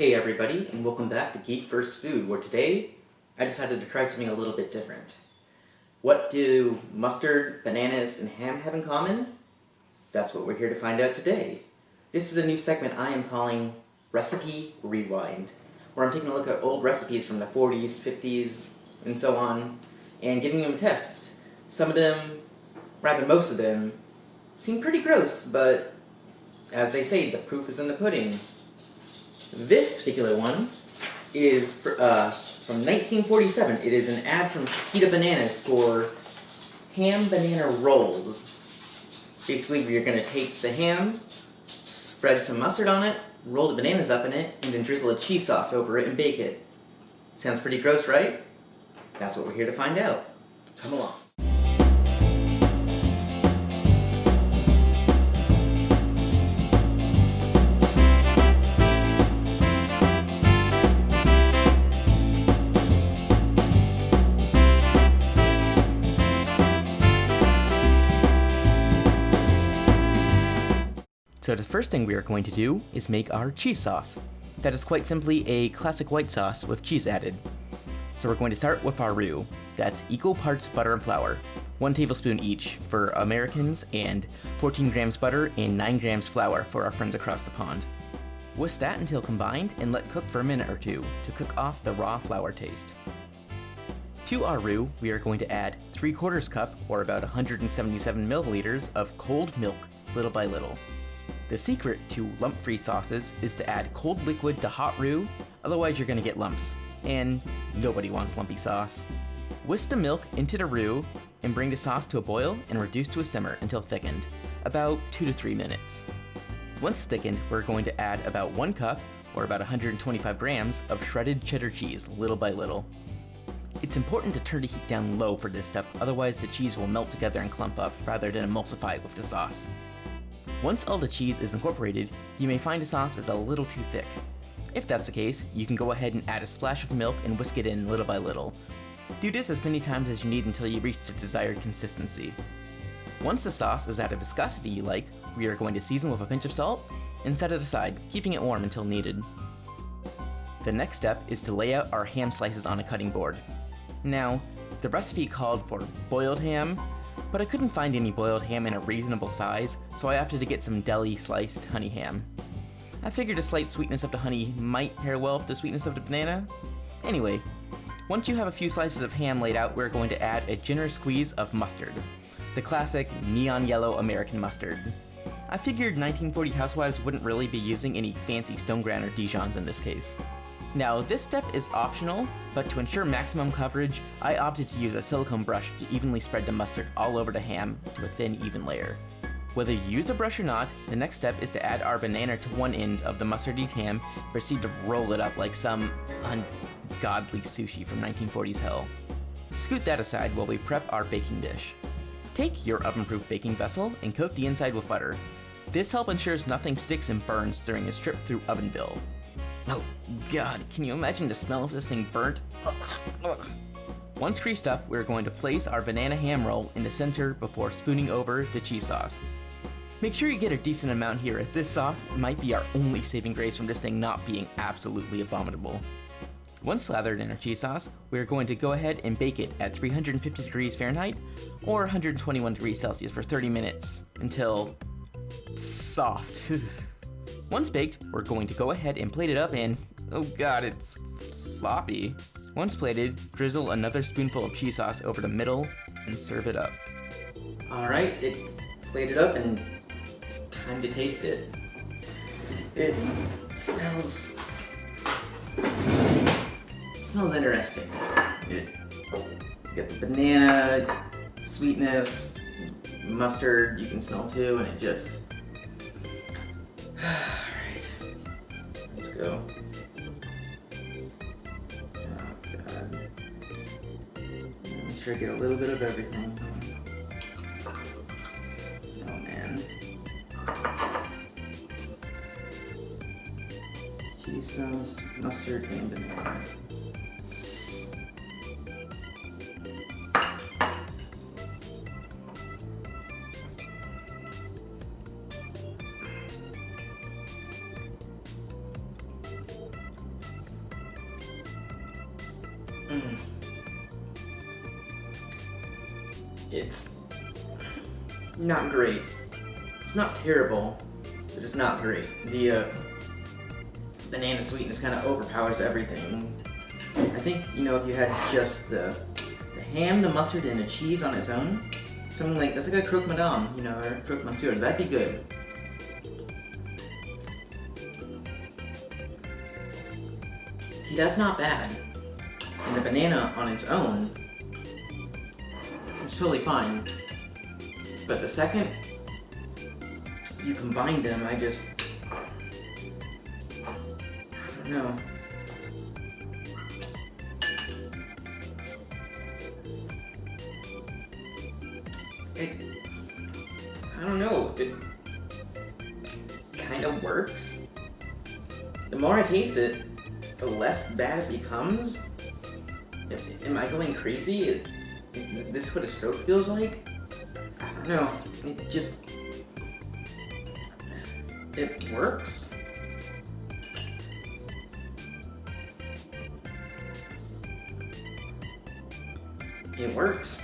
Hey everybody, and welcome back to Geek vs. Food, where today I decided to try something a little bit different. What do mustard, bananas, and ham have in common? That's what we're here to find out today. This is a new segment I am calling Recipe Rewind, where I'm taking a look at old recipes from the 40s, 50s, and so on, and giving them a test. Some of them, rather most of them, seem pretty gross, but as they say, the proof is in the pudding. This particular one is from 1947. It is an ad from Chiquita Bananas for ham banana rolls. Basically, you're going to take the ham, spread some mustard on it, roll the bananas up in it, and then drizzle a cheese sauce over it and bake it. Sounds pretty gross, right? That's what we're here to find out. Come along. So the first thing we are going to do is make our cheese sauce. That is quite simply a classic white sauce with cheese added. So we're going to start with our roux. That's equal parts butter and flour, 1 tablespoon each for Americans, and 14 grams butter and 9 grams flour for our friends across the pond. Whisk that until combined and let cook for a minute or two to cook off the raw flour taste. To our roux, we are going to add 3/4 cup, or about 177 milliliters, of cold milk, little by little. The secret to lump-free sauces is to add cold liquid to hot roux, otherwise you're going to get lumps, and nobody wants lumpy sauce. Whisk the milk into the roux and bring the sauce to a boil and reduce to a simmer until thickened, about 2 to 3 minutes. Once thickened, we're going to add about 1 cup, or about 125 grams, of shredded cheddar cheese, little by little. It's important to turn the heat down low for this step, otherwise the cheese will melt together and clump up rather than emulsify with the sauce. Once all the cheese is incorporated, you may find the sauce is a little too thick. If that's the case, you can go ahead and add a splash of milk and whisk it in little by little. Do this as many times as you need until you reach the desired consistency. Once the sauce is at a viscosity you like, we are going to season with a pinch of salt and set it aside, keeping it warm until needed. The next step is to lay out our ham slices on a cutting board. Now, the recipe called for boiled ham, but I couldn't find any boiled ham in a reasonable size, so I opted to get some deli sliced honey ham. I figured the slight sweetness of the honey might pair well with the sweetness of the banana. Anyway, once you have a few slices of ham laid out, we're going to add a generous squeeze of mustard, the classic neon yellow American mustard. I figured 1940 housewives wouldn't really be using any fancy stone ground or Dijons in this case. Now, this step is optional, but to ensure maximum coverage, I opted to use a silicone brush to evenly spread the mustard all over the ham to a thin, even layer. Whether you use a brush or not, the next step is to add our banana to one end of the mustardy ham and proceed to roll it up like some ungodly sushi from 1940s hell. Scoot that aside while we prep our baking dish. Take your oven-proof baking vessel and coat the inside with butter. This help ensures nothing sticks and burns during its trip through Ovenville. Oh god, can you imagine the smell of this thing burnt? Ugh. Once greased up, we're going to place our banana ham roll in the center before spooning over the cheese sauce. Make sure you get a decent amount here, as this sauce might be our only saving grace from this thing not being absolutely abominable. Once slathered in our cheese sauce, we're going to go ahead and bake it at 350 degrees Fahrenheit or 121 degrees Celsius for 30 minutes until soft. Once baked, we're going to go ahead and plate it up and, oh god, it's floppy. Once plated, drizzle another spoonful of cheese sauce over the middle and serve it up. Alright, it's plated up and time to taste it. It smells interesting. You get the banana, sweetness, mustard you can smell too, and it just... Go. Oh god. Make sure I get a little bit of everything. Oh man. Cheese sauce, mustard, and banana. It's not great. It's not terrible, but it's not great. The banana sweetness kind of overpowers everything. I think, you know, if you had just the ham, the mustard, and the cheese on its own, something like, that's like a croque madame, you know, or croque monsieur, that'd be good. See, that's not bad. And the banana on its own, it's totally fine. But the second you combine them, I don't know. I don't know, it kind of works. The more I taste it, the less bad it becomes. Am I going crazy? Is this what a stroke feels like? I don't know. It works. It works.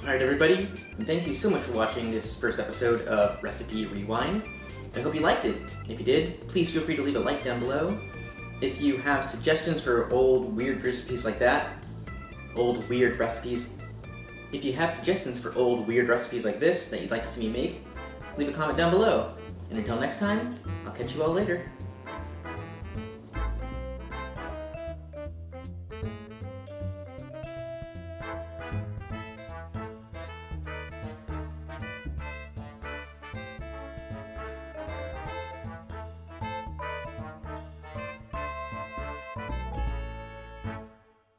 Alright everybody, and thank you so much for watching this first episode of Recipe Rewind. I hope you liked it. If you did, please feel free to leave a like down below. If you have suggestions for old weird recipes like that, old weird recipes, if you have suggestions for old weird recipes like this that you'd like to see me make, leave a comment down below. And until next time, I'll catch you all later.